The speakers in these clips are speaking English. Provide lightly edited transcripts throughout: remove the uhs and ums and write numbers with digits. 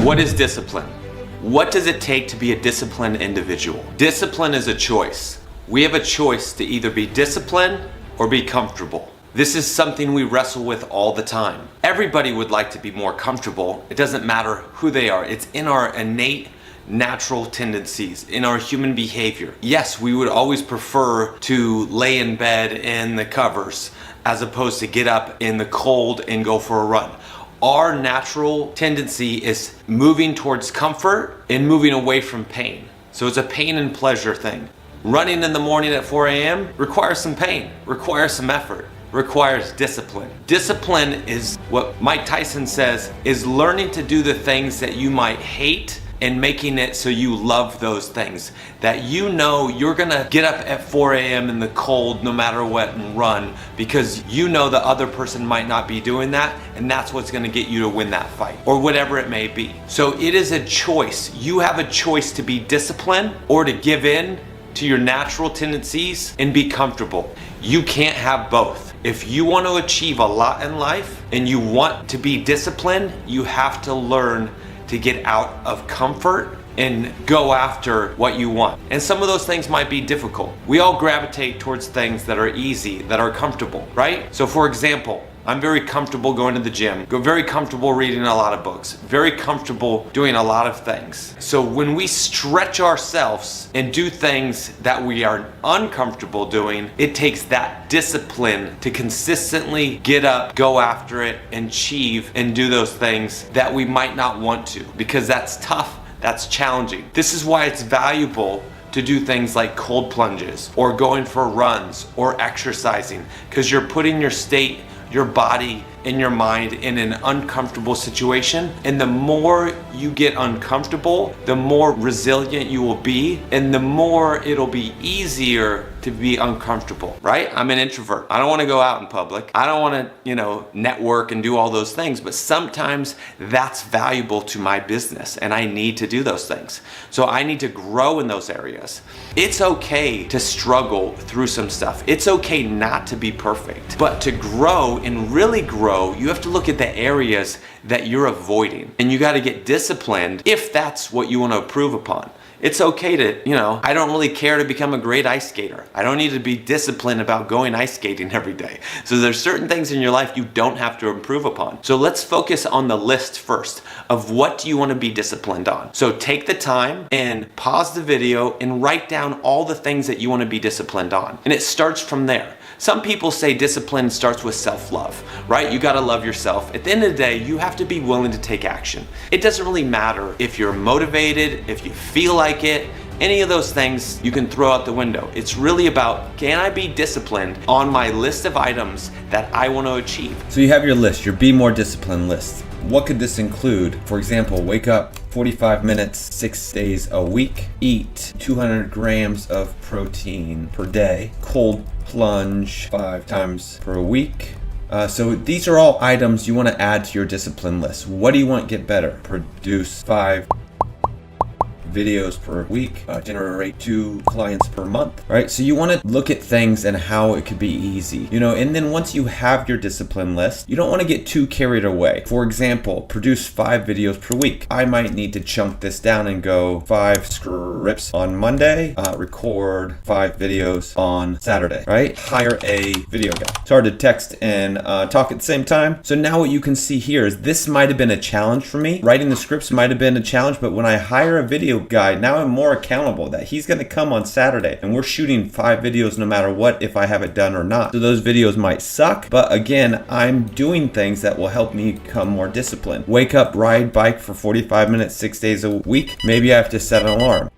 What is discipline? What does it take to be a disciplined individual? Discipline is a choice. We have a choice to either be disciplined or be comfortable. This is something we wrestle with all the time. Everybody would like to be more comfortable. It doesn't matter who they are. It's in our innate natural tendencies, in our human behavior. Yes, we would always prefer to lay in bed in the covers as opposed to get up in the cold and go for a run. Our natural tendency is moving towards comfort and moving away from pain. So it's a pain and pleasure thing. Running in the morning at 4 a.m. requires some pain, requires some effort, requires discipline. Discipline is what Mike Tyson says is learning to do the things that you might hate and making it so you love those things. That you know you're gonna get up at 4 a.m. in the cold no matter what and run because you know the other person might not be doing that, and that's what's gonna get you to win that fight or whatever it may be. So it is a choice. You have a choice to be disciplined or to give in to your natural tendencies and be comfortable. You can't have both. If you want to achieve a lot in life and you want to be disciplined, you have to learn to get out of comfort and go after what you want. And some of those things might be difficult. We all gravitate towards things that are easy, that are comfortable, right? So for example, I'm very comfortable going to the gym, very comfortable reading a lot of books, very comfortable doing a lot of things. So when we stretch ourselves and do things that we are uncomfortable doing, it takes that discipline to consistently get up, go after it, and achieve and do those things that we might not want to, because that's tough, that's challenging. This is why it's valuable to do things like cold plunges or going for runs or exercising, because you're putting your state, your body, and your mind in an uncomfortable situation. And the more you get uncomfortable, the more resilient you will be, and the more it'll be easier to be uncomfortable, right? I'm an introvert. I don't want to go out in public. I don't want to, network and do all those things, but sometimes that's valuable to my business and I need to do those things. So I need to grow in those areas. It's okay to struggle through some stuff. It's okay not to be perfect, but to grow and really grow, you have to look at the areas that you're avoiding, and you got to get disciplined if that's what you want to improve upon. It's okay to, I don't really care to become a great ice skater. I don't need to be disciplined about going ice skating every day. So there's certain things in your life you don't have to improve upon. So let's focus on the list first of what do you want to be disciplined on. So take the time and pause the video and write down all the things that you want to be disciplined on. And it starts from there. Some people say discipline starts with self-love, right? You gotta love yourself. At the end of the day, you have to be willing to take action. It doesn't really matter if you're motivated, if you feel like it, any of those things you can throw out the window. It's really about, can I be disciplined on my list of items that I want to achieve? So you have your list, your Be More Disciplined list. What could this include? For example, wake up 45 minutes, 6 days a week, eat 200 grams of protein per day, cold plunge 5 times per week. So these are all items you want to add to your discipline list. What do you want to get better? Produce 5 videos per week, generate 2 clients per month, right? So you want to look at things and how it could be easy, and then once you have your discipline list, you don't want to get too carried away. For example, produce 5 videos per week. I might need to chunk this down and go 5 scripts on Monday, record 5 videos on Saturday, right? Hire a video guy. It's hard to text and talk at the same time. So now what you can see here is this might have been a challenge for me. Writing the scripts might have been a challenge, but when I hire a video guy, now I'm more accountable that he's going to come on Saturday and we're shooting 5 videos no matter what, if I have it done or not. So those videos might suck, but again, I'm doing things that will help me become more disciplined. Wake up, ride bike for 45 minutes, 6 days a week. Maybe I have to set an alarm.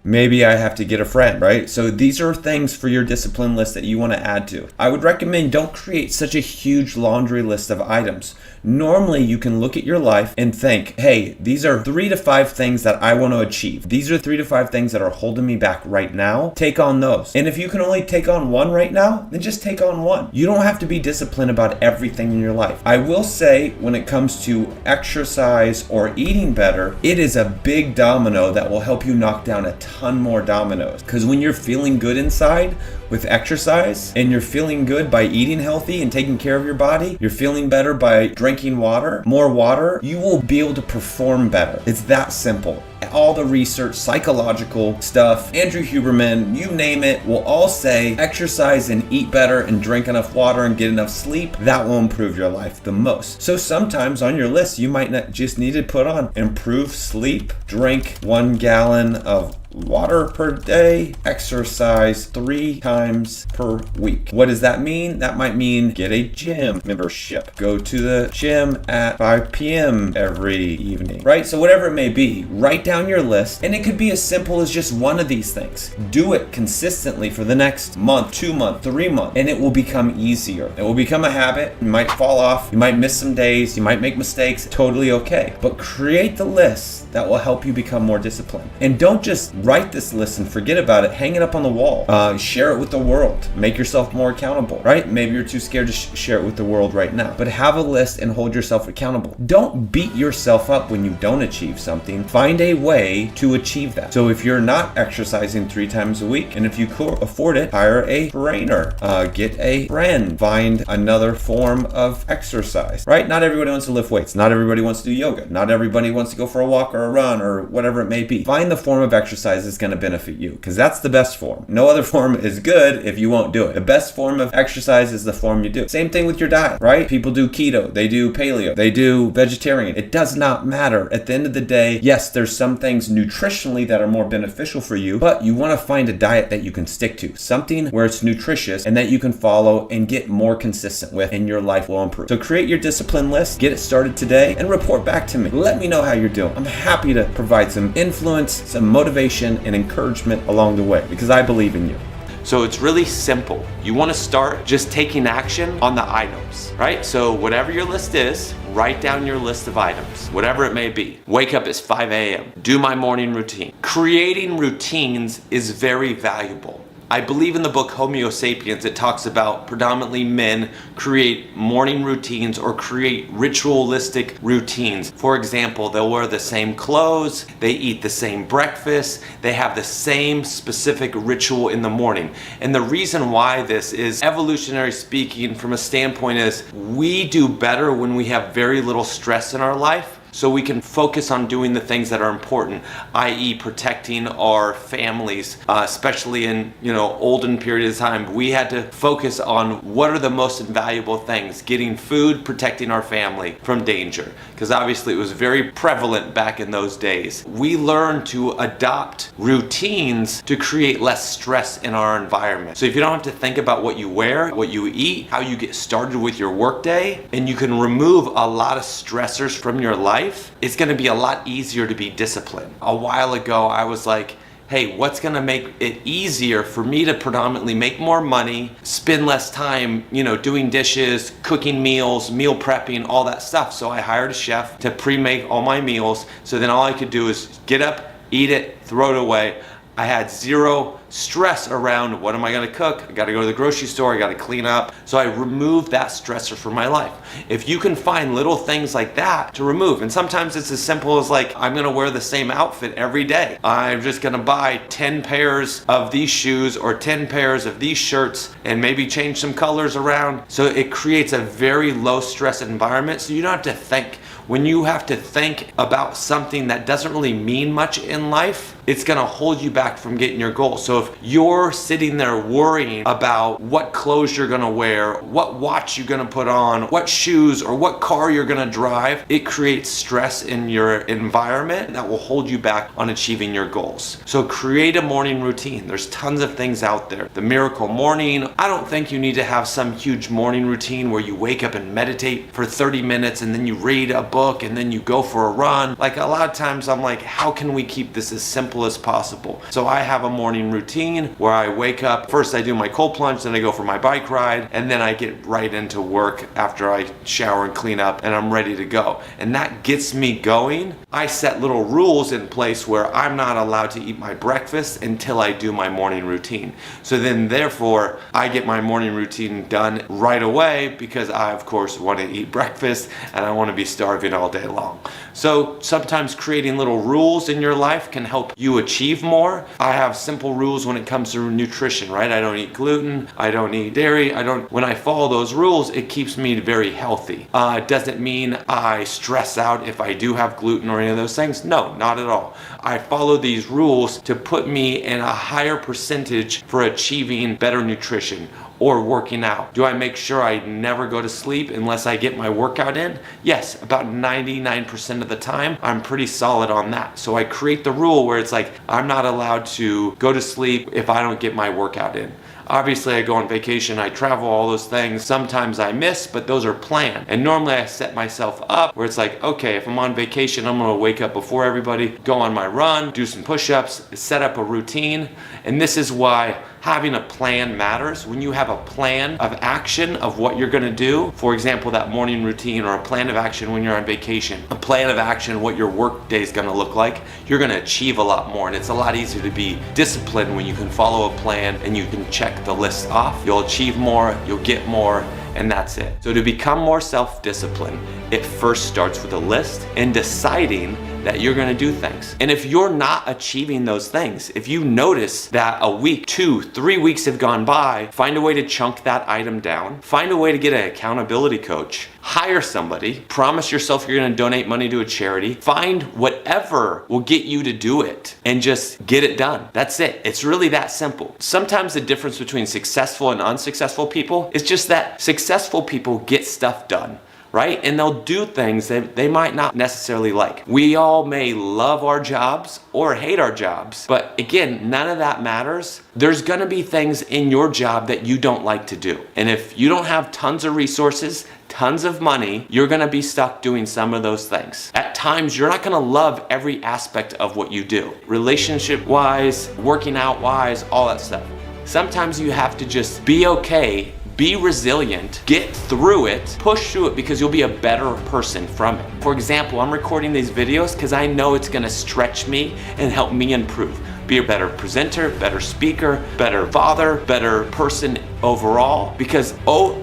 Maybe I have to get a friend, right? So these are things for your discipline list that you want to add to. I would recommend don't create such a huge laundry list of items. Normally you can look at your life and think, hey, these are 3 to 5 things that I want to achieve. These are 3 to 5 things that are holding me back right now. Take on those. And if you can only take on 1 right now, then just take on 1. You don't have to be disciplined about everything in your life. I will say when it comes to exercise or eating better, it is a big domino that will help you knock down a ton ton more dominoes. Because when you're feeling good inside with exercise, and you're feeling good by eating healthy and taking care of your body, you're feeling better by drinking more water, you will be able to perform better. It's that simple. All the research, psychological stuff, Andrew Huberman, you name it, will all say exercise and eat better and drink enough water and get enough sleep. That will improve your life the most. So sometimes on your list, you might not just need to put on improve sleep, drink 1 gallon of water per day, exercise 3 times per week. What does that mean? That might mean get a gym membership. Go to the gym at 5 p.m. every evening, right? So whatever it may be, write down your list, and it could be as simple as just one of these things. Do it consistently for the next month, 2 months, 3 months, and it will become easier. It will become a habit. You might fall off, you might miss some days, you might make mistakes, totally okay. But create the list that will help you become more disciplined. And don't just write this list and forget about it. Hang it up on the wall. Share it with the world. Make yourself more accountable, right? Maybe you're too scared to share it with the world right now. But have a list and hold yourself accountable. Don't beat yourself up when you don't achieve something. Find a way to achieve that. So if you're not exercising 3 times a week, and if you afford it, hire a trainer. Get a friend. Find another form of exercise, right? Not everybody wants to lift weights. Not everybody wants to do yoga. Not everybody wants to go for a walk or a run or whatever it may be. Find the form of exercise that's going to benefit you, because that's the best form. No other form is good if you won't do it. The best form of exercise is the form you do. Same thing with your diet, right? People do keto, they do paleo, they do vegetarian. It does not matter. At the end of the day, yes, there's some things nutritionally that are more beneficial for you, but you want to find a diet that you can stick to. Something where it's nutritious and that you can follow and get more consistent with, and your life will improve. So create your discipline list, get it started today, and report back to me. Let me know how you're doing. I'm happy to provide some influence, some motivation, and encouragement along the way, because I believe in you. So it's really simple. You want to start just taking action on the items, right? So whatever your list is, write down your list of items, whatever it may be. Wake up at 5 a.m. Do my morning routine. Creating routines is very valuable. I believe in the book Homo Sapiens, it talks about predominantly men create morning routines or create ritualistic routines. For example, they'll wear the same clothes, they eat the same breakfast, they have the same specific ritual in the morning. And the reason why this is, evolutionary speaking, from a standpoint, is we do better when we have very little stress in our life. So we can focus on doing the things that are important, i.e. protecting our families, especially in, olden period of time. We had to focus on what are the most invaluable things, getting food, protecting our family from danger, because obviously it was very prevalent back in those days. We learned to adopt routines to create less stress in our environment. So if you don't have to think about what you wear, what you eat, how you get started with your workday, and you can remove a lot of stressors from your life, it's going to be a lot easier to be disciplined. A while ago, I was like, hey, what's going to make it easier for me to predominantly make more money, spend less time, doing dishes, cooking meals, meal prepping, all that stuff. So I hired a chef to pre-make all my meals. So then all I could do is get up, eat it, throw it away. I had zero stress around what am I going to cook? I got to go to the grocery store, I got to clean up. So I removed that stressor from my life. If you can find little things like that to remove, and sometimes it's as simple as like, I'm going to wear the same outfit every day. I'm just going to buy 10 pairs of these shoes or 10 pairs of these shirts and maybe change some colors around. So it creates a very low stress environment, so you don't have to think. When you have to think about something that doesn't really mean much in life, it's going to hold you back from getting your goal. So if you're sitting there worrying about what clothes you're going to wear, what watch you're going to put on, what shoes or what car you're going to drive, it creates stress in your environment that will hold you back on achieving your goals. So create a morning routine. There's tons of things out there. The Miracle Morning. I don't think you need to have some huge morning routine where you wake up and meditate for 30 minutes and then you read a book and then you go for a run. Like a lot of times I'm like, how can we keep this as simple as possible? So I have a morning routine where I wake up, first I do my cold plunge, then I go for my bike ride, and then I get right into work after I shower and clean up and I'm ready to go. And that gets me going. I set little rules in place where I'm not allowed to eat my breakfast until I do my morning routine. So then therefore I get my morning routine done right away because I of course want to eat breakfast and I want to be starving all day long. So sometimes creating little rules in your life can help you achieve more. I have simple rules when it comes to nutrition, right? I don't eat gluten, I don't eat dairy, when I follow those rules, it keeps me very healthy. It doesn't mean I stress out if I do have gluten or any of those things. No, not at all. I follow these rules to put me in a higher percentage for achieving better nutrition or working out. Do I make sure I never go to sleep unless I get my workout in? Yes, about 99% of the time, I'm pretty solid on that. So I create the rule where it's like, I'm not allowed to go to sleep if I don't get my workout in. Obviously, I go on vacation, I travel, all those things. Sometimes I miss, but those are planned. And normally I set myself up where it's like, okay, if I'm on vacation, I'm gonna wake up before everybody, go on my run, do some push-ups, set up a routine. And this is why having a plan matters. When you have a plan of action of what you're gonna do, for example, that morning routine, or a plan of action when you're on vacation, a plan of action what your work day is gonna look like, you're gonna achieve a lot more. And it's a lot easier to be disciplined when you can follow a plan and you can check the list off. You'll achieve more, you'll get more, and that's it. So to become more self-disciplined, it first starts with a list and deciding that you're gonna do things. And if you're not achieving those things, if you notice that a week, 2, 3 weeks have gone by, find a way to chunk that item down, find a way to get an accountability coach, hire somebody, promise yourself you're gonna donate money to a charity, find whatever will get you to do it and just get it done. That's it. It's really that simple. Sometimes the difference between successful and unsuccessful people is just that successful people get stuff done, right? And they'll do things that they might not necessarily like. We all may love our jobs or hate our jobs, but again, none of that matters. There's gonna be things in your job that you don't like to do. And if you don't have tons of resources, tons of money, you're gonna be stuck doing some of those things. At times, you're not gonna love every aspect of what you do. Relationship-wise, working out-wise, all that stuff. Sometimes you have to just be okay, be resilient, get through it, push through it, because you'll be a better person from it. For example, I'm recording these videos because I know it's gonna stretch me and help me improve. Be a better presenter, better speaker, better father, better person overall. Because,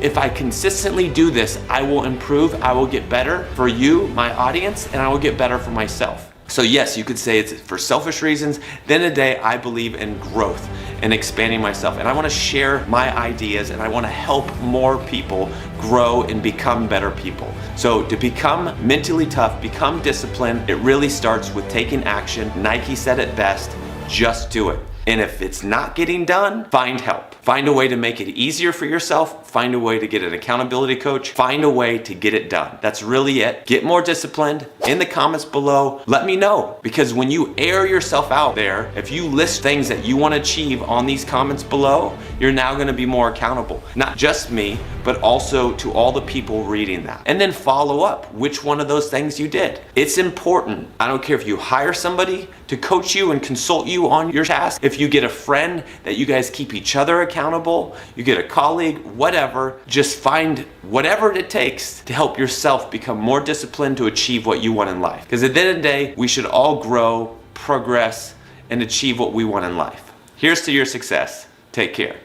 if I consistently do this, I will improve, I will get better for you, my audience, and I will get better for myself. So yes, you could say it's for selfish reasons. At the end of the day, I believe in growth and expanding myself. And I wanna share my ideas, and I wanna help more people grow and become better people. So to become mentally tough, become disciplined, it really starts with taking action. Nike said it best, just do it. And if it's not getting done, find help. Find a way to make it easier for yourself. Find a way to get an accountability coach. Find a way to get it done. That's really it. Get more disciplined. In the comments below, let me know. Because when you air yourself out there, if you list things that you want to achieve on these comments below, you're now going to be more accountable. Not just me, but also to all the people reading that. And then follow up which one of those things you did. It's important. I don't care if you hire somebody to coach you and consult you on your task. If you get a friend that you guys keep each other accountable, you get a colleague, whatever, just find whatever it takes to help yourself become more disciplined to achieve what you want in life. Because at the end of the day, we should all grow, progress, and achieve what we want in life. Here's to your success. Take care.